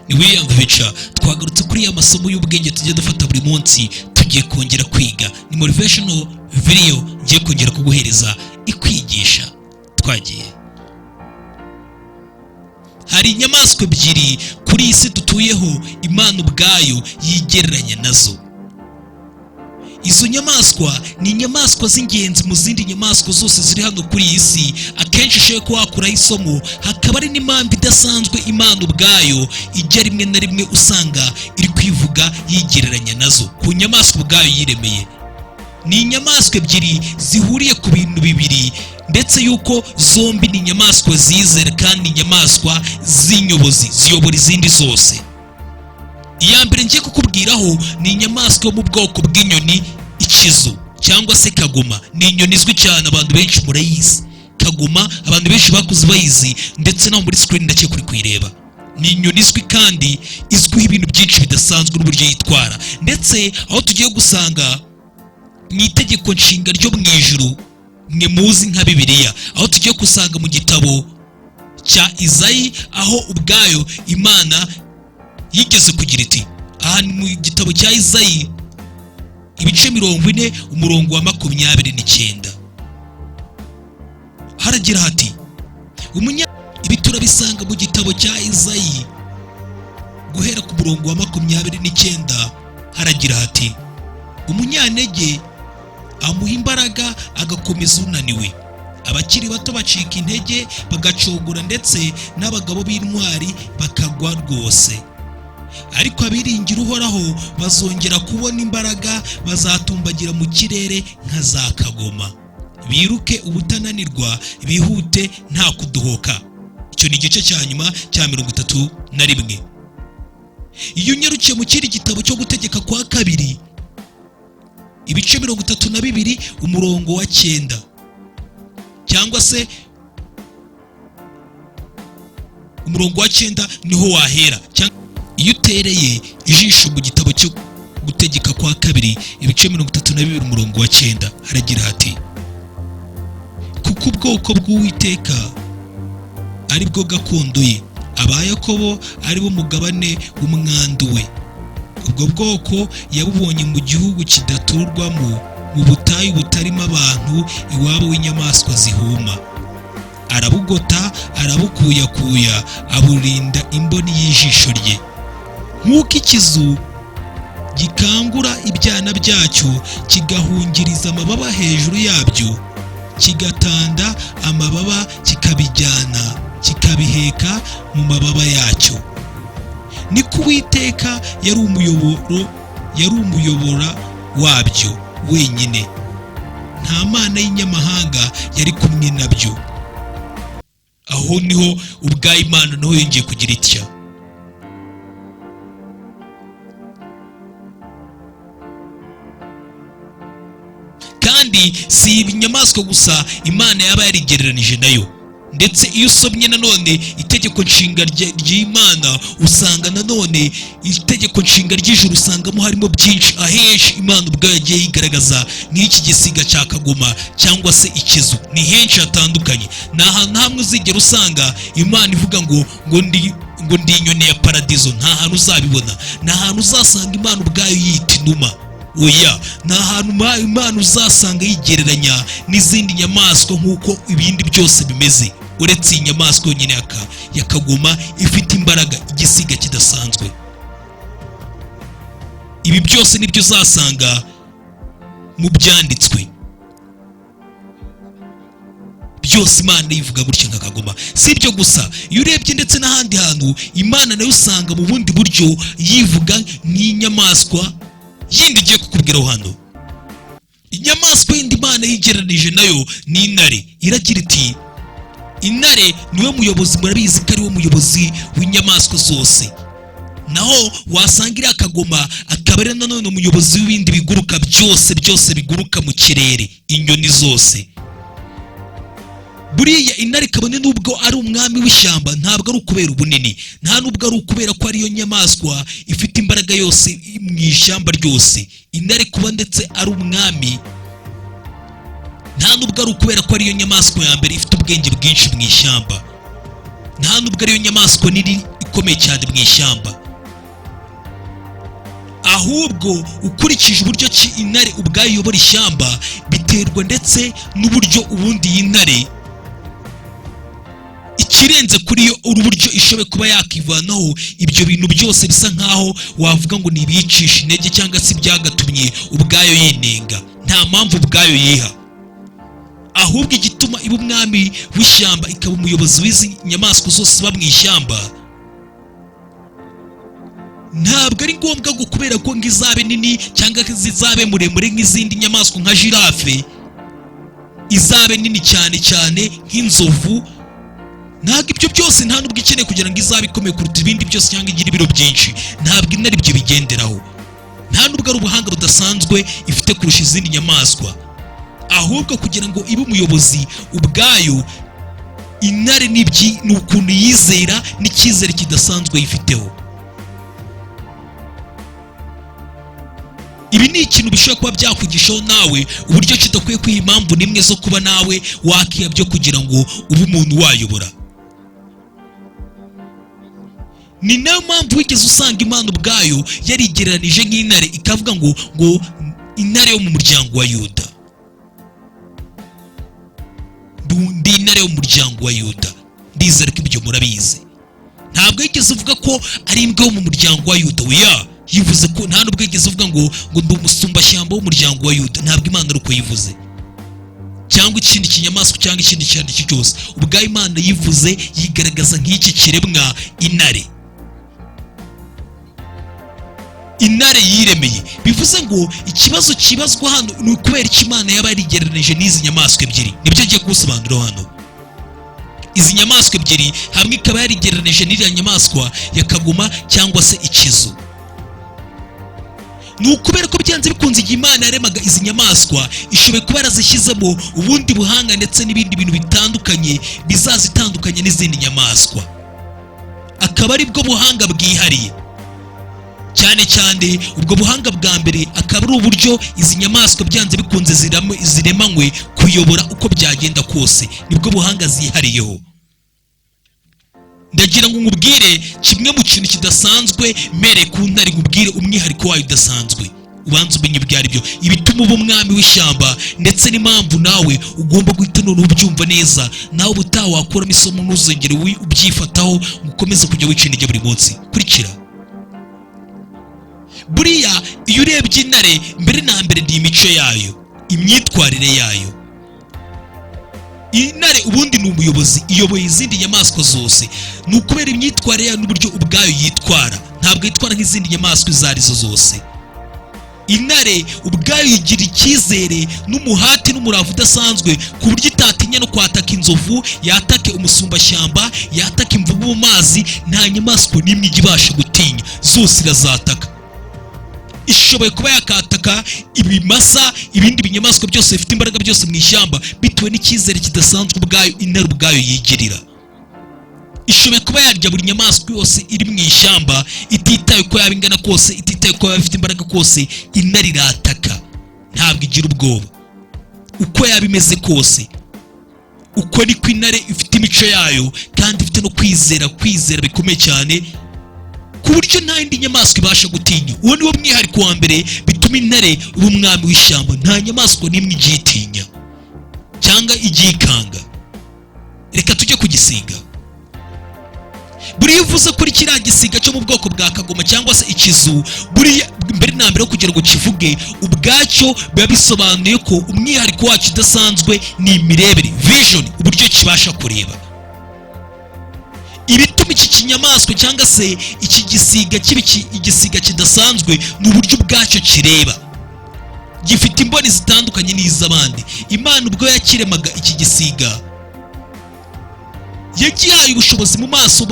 ni IMPAMVU. Twagarutse kuri ya masomo y'ubwenge tujye dufata buri munsi, tugiye kongera kwiga. Ni motivational video ngiye kongera kuguhereza ikwigisha. Twagiye. Hari inyamaswa ebyiri kuri iyi si dutuyeho Imana ubwayo yigereranya nazo. Izo nyamaswa ni inyamaswa z'ingenzi mu zindi nyamaswa zose ziri hano kuri iyi si. Akenshi ushobora kuba wakuraho isomo, hakaba ari n'impamvu idasanzwe Imana ubwayo ijya rimwe na rimwe usanga iri kwivuga yigereranya nazo ku nyamaswa ubwayo yiremeye. Ni inyamaswa ebyiri zihuriye ku bintu bibiri, ndetse yuko zombi ni inyamaswa zizera kandi inyamaswa z'inyobozi ziyobora izindi zose. Iya mbere ngiye kukubwiraho ni inyamaswa yo mu bwoko bw'inyoni, ikizu cyangwa se kagoma. Ni inyoni izwi cyane, abantu benshi murayizi. Kagoma abantu benshi bakuze bayizi, ndetse no muri screen ndacye kuri kuyireba. Ni inyoni izwi kandi izwiho ibintu byinshi bidasanzwe n'uburyo yitwara, ndetse aho tugiye gusanga mu itegeko nshinga ryo mu ijuru mwe muzi nka Bibiliya, aho tugiye gusanga mu gitabo cya Izayi, aho ubwayo Imana yigeze kugira iti, aha ni mu gitabo cya Izayi ibice 40 umurongo wa 29, haragira hati ibi turabisanga mu gitabo cya Izayi guhera ku murongo wa 29, haragira hati, umunyantege amuha imbaraga agakomeza unaniwe, abakiri bato bacika intege bagacogora, ndetse n'abagabo b'intwari bakagwa rwose. Ariko abiringira Uhoraho bazongera kubona imbaraga, bazatumbagira mu kirere nka za kagoma, biruke ubutananirwa, bihute nta kudohoka. Icyo ni igice cya nyuma cya 31. Iyo unyarukiye mu kindi gitabo cyo gutegeka kwa kabiri ibice 32 umurongo wa 9, cyangwa se umurongo wa 9 niho wahera. Iyo utereye ijisho mu gitabo cyo gutegeka kwa kabiri ibice 32 umurongo wa 9, haragira hati, kuko ubwoko bw'Uwiteka ari bwo gakondo ye, aba Yakobo ari bo mugabane w'umwandu we. Ubwo bwoko yabubonye mu gihugu kidaturwamo, mu butayu butarimo abantu, iwabo w'inyamaswa zihuma. Arabugota, arabukuyakuya, aburinda imboni y'ijisho rye. Nk'uko ikizu gikangura ibyana byacyo, kigahungiriza amababa hejuru yabyo, kigatanda amababa kikabijyana, kikabiheka mu mababa yacyo, niko Uwiteka yari umuyobora wabyo wenyine, nta mana y'inyamahanga yari kumwe nabyo. Aho niho ubwayo Imana naho yongeye kugira itya. Kandi si inyamaswa gusa Imana yaba yarigereranije nayo, ndetse iyo usomye nanone itegeko nshinga ry'Imana, usanga nanone itegeko nshinga ry'ijuru usangamo harimo byinshi. Ahenshi Imana ubwayo yagiye yigaragaza nk'iki gisiga cya kagoma cyangwa se ikizu. Ni henshi hatandukanye, nta hantu hamwe uzigera usanga Imana ivuga ngo ndi inyoni ya paradizo. Nta hantu uzabibona. Nta hantu uzasanga Imana ubwayo yita inuma. Oya, nta hantu Imana uzasanga yigereranya n'izindi nyamaswa nk'uko ibindi byose bimeze, uretse iyi nyamaswa yonyine ya kagoma ifite imbaraga, igisiga kidasanzwe. Ibi byose nibyo uzasanga mu byanditswe byose. Imana ivuga gutya nka kagoma. Si ibyo gusa, iyo urebye ndetse n'ahandi hantu Imana nayo usanga mu bundi buryo yivuga nk'inyamaswa yindi igiye kukubwiraho hano. Inyamaswa yindi Imana yigereranije nayo ni intare. Iragira iti, intare niwe muyobozi, murabizi ko ari we muyobozi w'inyamaswa zose. Naho wasanga iriya kagoma akaba ari nanone umuyobozi w'ibindi biguruka byose biguruka mu kirere, inyoni zose. Buriya intare kabone nubwo ari umwami w'ishyamba, ntabwo ari ukubera ubunini, nta nubwo ari ukubera ko ariyo nyamaswa ifite imbaraga yose mu ishyamba ryose. Intare kuba ndetse ari umwami, nta nubwo ari ukubera ko ariyo nyamaswa ya mbere ifite ubwenge bwinshi mu ishyamba, nta nubwo ariyo nyamaswa nini ikomeye cyane mu ishyamba, ahubwo ukurikije uburyo ki intare ubwayo iyobora ishyamba biterwa ndetse n'uburyo ubundi iyi ntare ikirenze kuri yo uburyo ishoboye kuba yakivanaho ibyo bintu byose bisa nkaho wavuga ngo ni ibiyicisha intege cyangwa se byagatumye ubwayo yinenga. Nta mpamvu ubwayo yiha, ahubwo igituma iba umwami w'ishyamba ikaba umuyobozi w'izi nyamaswa zose ziba mu ishyamba, ntabwo ari ngombwa ngo kubera ko izabe nini cyangwa zizabe muremure nk'izindi nyamaswa nka jirafe, izabe nini cyane cyane nk'inzovu. Ntabwo ibyo byose nta nubwo ikeneye kugira ngo izabe ikomeye kuruta ibindi byose cyangwa igire ibiro byinshi. Ntabwo intare ibyo bigenderaho, nta nubwo ari ubuhanga budasanzwe ifite kurusha izindi nyamaswa, ahubwo kugira ngo ibe umuyobozi ubwayo, intare ni ukuntu yizera n'icyizere kidasanzwe yifiteho. Ibi ni ikintu bishobora kuba byakwigishaho nawe uburyo kidakwiye kwiha impamvu n'imwe zo kuba nawe wakiha byo kugira ngo ube umuntu wayobora. Ni nayo mpamvu wigeze usanga Imana ubwayo yarigereranije nk'intare ikavuga ngo intare yo mu muryango wa Yuda, ndi intare yo mu muryango wa Yuda. Ndizera ko ibyo murabizi. Ntabwo yigeze uvuga ko ari imbwa yo mu muryango wa Yuda, oya, yivuze ko nta nubwo yigeze uvuga ngo ndi umusumbashyamba w'umuryango wa Yuda. Ntabwo Imana ari uko yivuze, cyangwa ikindi kinyamaswa cyangwa ikindi icyo ari cyo cyose. Ubwayo Imana yivuze yigaragaza nk'iki kiremwa intare. Intare yiremeye, bivuze ngo ikibazo kibazwa hano ni ukubera iki Imana yaba yarigereranije n'izi nyamaswa ebyiri. Nibyo ngiye kugusobanurira hano. Izi nyamaswa ebyiri hamwe ikaba yarigereranije n'iriya nyamaswa ya kagoma cyangwa se ikizu. Ni ukubera ko byanze bikunze igihe Imana yaremaga izi nyamaswa ishoboye kuba yarazishyizemo ubundi buhanga ndetse n'ibindi bintu bitandukanye bizazitandukanye n'izindi nyamaswa, akaba ari bwo buhanga bwihariye. Cyane cyane ubwo buhanga bwa mbere akaba ari uburyo izi nyamaswa byanze bikunze ziremanywe kuyobora uko byagenda kose. Nibwo buhanga zihariyeho. Ndagira ngo nkubwire kimwe mu kintu kidasanzwe mere ku ntare, nkubwire umwihariko wayo udasanzwe. Ubanza umenye ibyo ari byo, ibituma uba umwami w'ishyamba ndetse n'impamvu nawe ugomba guhita none ubyumva neza. Nawe ubutaha wakuramo isomo ntuzongere ubyifataho ukomeze kujya wica intege buri munsi. Kurikira. Buriya iyo urebye intare mbere na mbere ni imico yayo, imyitwarire yayo. Intare ubundi ni umuyobozi, iyoboye izindi nyamaswa zose. Ni ukubera imyitwarire yayo n'uburyo ubwayo yitwara. Ntabwo yitwara nk'izindi nyamaswa izo arizo zose. Intare ubwayo yigira icyizere n'umuhati n'umurava udasanzwe ku buryo itatinya no kwataka inzovu, yatake umusumbashyamba, yataka imvubu mu mazi. Nta nyamaswa n'imwe ibasha gutinya, zose irazataka. Ishoboye kuba yakataka ibimasa, ibindi binyamaswa byose bifite imbaraga byose mu ishyamba bitewe n'icyizere kidasanzwe ubwayo intare ubwayo yigirira. Ishoboye kuba yarya buri nyamaswa yose iri mu ishyamba ititaye uko yaba ingana kose, ititaye uko yaba ifite imbaraga kose. Intare irataka, ntabwo igira ubwoba uko yaba imeze kose. Uko niko intare ifite imico yayo kandi ifite no kwizera bikomeye cyane ku buryo nta yindi nyamaswa ibasha gutinya. Uwo ni wo mwihariko wa mbere bituma intare uba umwami w'ishyamba. Nta nyamaswa n'imwe igitinya cyangwa igikanga. Reka tujye ku gisiga. Buriya uvuze kuri kiriya gisiga cyo mu bwoko bwa kagoma cyangwa se ikizu, buriya mbere na mbere kugira ngo kivuge ubwacyo biba bisobanuye ko umwihariko wacyo udasanzwe ni imirebere, vision, uburyo kibasha kureba. Ibituma iki kinyamaswa cyangwa se iki gisiga kiba igisiga kidasanzwe ni uburyo ubwacyo kireba. Gifite imboni zitandukanye n'iz'abandi. Imana ubwo yakiremaga iki gisiga yagihaye ubushobozi mu maso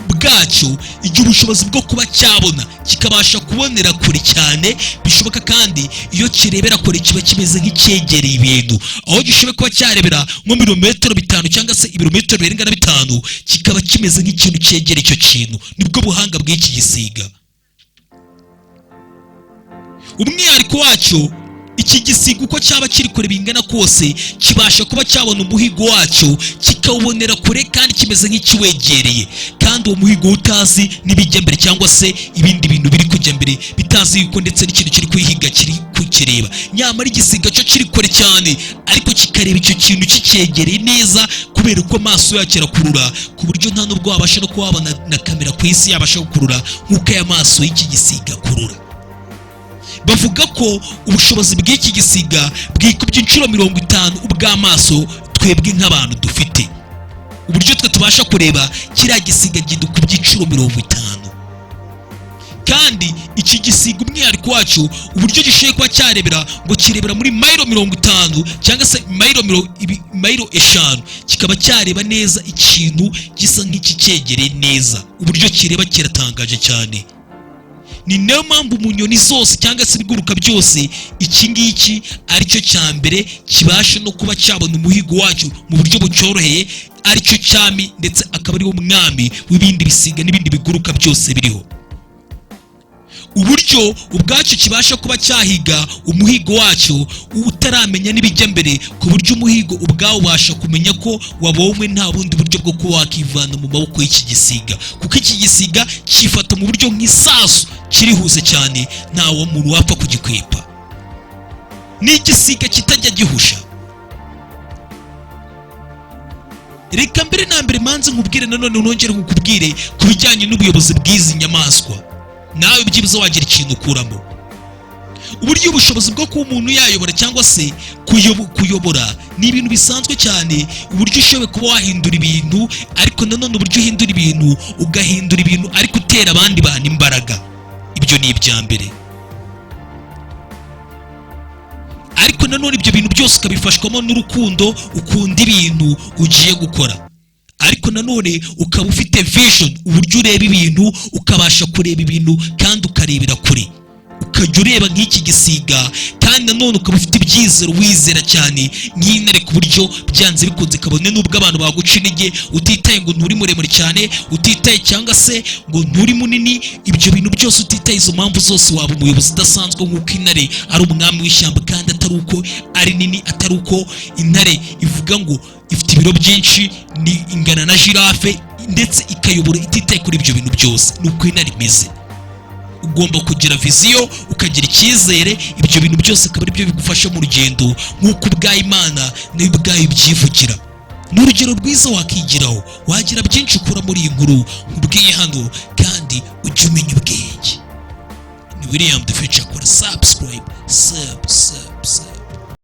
bwacyo, igihe ubushobozi bwo kuba cyabona kikabasha kubonera kure cyane bishoboka, kandi iyo kirebera kure kiba kimeze nk'icyegereye ibintu, aho gishobora kuba cyarebera nko milimetero 5 cyangwa se ibirometero birenga na 5 kikaba kimeze nk'ikintu cyegereye icyo kintu. Nibwo buhanga bw'iki gisiga. Umwihariko wacyo, iki gisiga uko cyaba kiri kure bingana kose kibasha kuba cyabona umuhigo wacyo kikawubonera kure kandi kimeze nk'ikiwegereye, kandi uwo muhigo utazi n'ibijya mbere cyangwa se ibindi bintu biri kujya mbere bitazi yuko ndetse n'ikintu kiri kuyihiga kiri kukireba. Nyamara igisiga cyo kiri kure cyane ariko kikareba icyo kintu kicyegereye neza kubera ko amaso yacyo arakurura ku buryo nta nubwo wabasha no kuba wabona na kamera ku isi yabasha gukurura nk'uko aya maso y'iki gisiga akurura. Bavuga ko ubushobozi bw'iki gisiga bwikubye inshuro 50 ubw'amaso twebwe nk'abantu dufite. Uburyo twe tubasha kureba kiriya gisiga gidukubye inshuro 50. Kandi iki gisiga umwihariko wacyo uburyo gishoboye kuba cyarebera ngo kirebera muri mayiro 50 cyangwa se mayiro 5, kikaba cyareba neza ikintu gisa nk'ikicyegereye neza. Uburyo kireba kiratangaje cyane. Ni nayo mpamvu mu nyoni zose cyangwa se ibiguruka byose iki ngiki aricyo cya mbere kibasha no kuba cyabona umuhigo wacyo mu buryo bucyoroheye, aricyo cyami ndetse akaba ariwo mwami w'ibindi bisiga n'ibindi biguruka byose biriho. Uburyo ubwacyo kibasha kuba cyahiga umuhigo wacyo utaramenya n'ibijya mbere, ku buryo umuhigo ubwawo ubasha kumenya ko wabonwe nta bundi buryo bwo kuba wakivana mu maboko y'iki gisiga, kuko iki gisiga cyifata mu buryo nk'isasu kirihuse cyane ntawo muntu wapfa kugikwepa. Ni igisiga kitajya gihusha. Reka mbere na mbere manze nkubwire nanone unongere kukubwire ku bijyanye n'ubuyobozi bw'izi nyamaswa, nawe byibuze wagira ikintu ukuramo. Uburyo ubushobozi bwo kuba umuntu yayobora cyangwa se kuyobora ni ibintu bisanzwe cyane. Uburyo ushoboye kuba wahindura ibintu, ariko nanone uburyo uhindura ibintu ugahindura ibintu ariko utera abandi bantu imbaraga, ibyo ni ibya mbere. Ariko nanone ibyo bintu byose ukabifashwamo n'urukundo, ukunda ibintu ugiye gukora. Ariko nanone ukaba ufite vision, uburyo ureba ibintu ukabasha kureba ibintu kandi ukarebera kure, ukajya ureba nk'iki gisiga. Kandi nanone ukaba ufite ibyizero, wizera cyane nk'intare, ku buryo byanze bikunze kabone n'ubwo abantu baguca intege, utitaye ngo nturi muremure cyane, utitaye cyangwa se ngo nturi munini, ibyo bintu byose utitaye izo mpamvu zose waba umuyobozi udasanzwe nk'uko intare ari umwami w'ishyamba, kandi atari uko ari nini, atari uko intare ivuga ngo ifite ibiro byinshi, ni ingana na girafe ndetse ikayobora ititaye kuri ibyo bintu byose. Nuko intare imeze. Ugomba kugira viziyo, ukagira icyizere, ibyo bintu byose akaba ari byo bigufasha mu rugendo nk'uko ubwa Imana nayo ubwayo ibyivugira. Ni urugero rwiza wakigiraho, wagira byinshi ukura muri iyi nkuru nkubwiye hano, kandi ujye umenya ubwenge. Ni William the Future. Kora subscribe.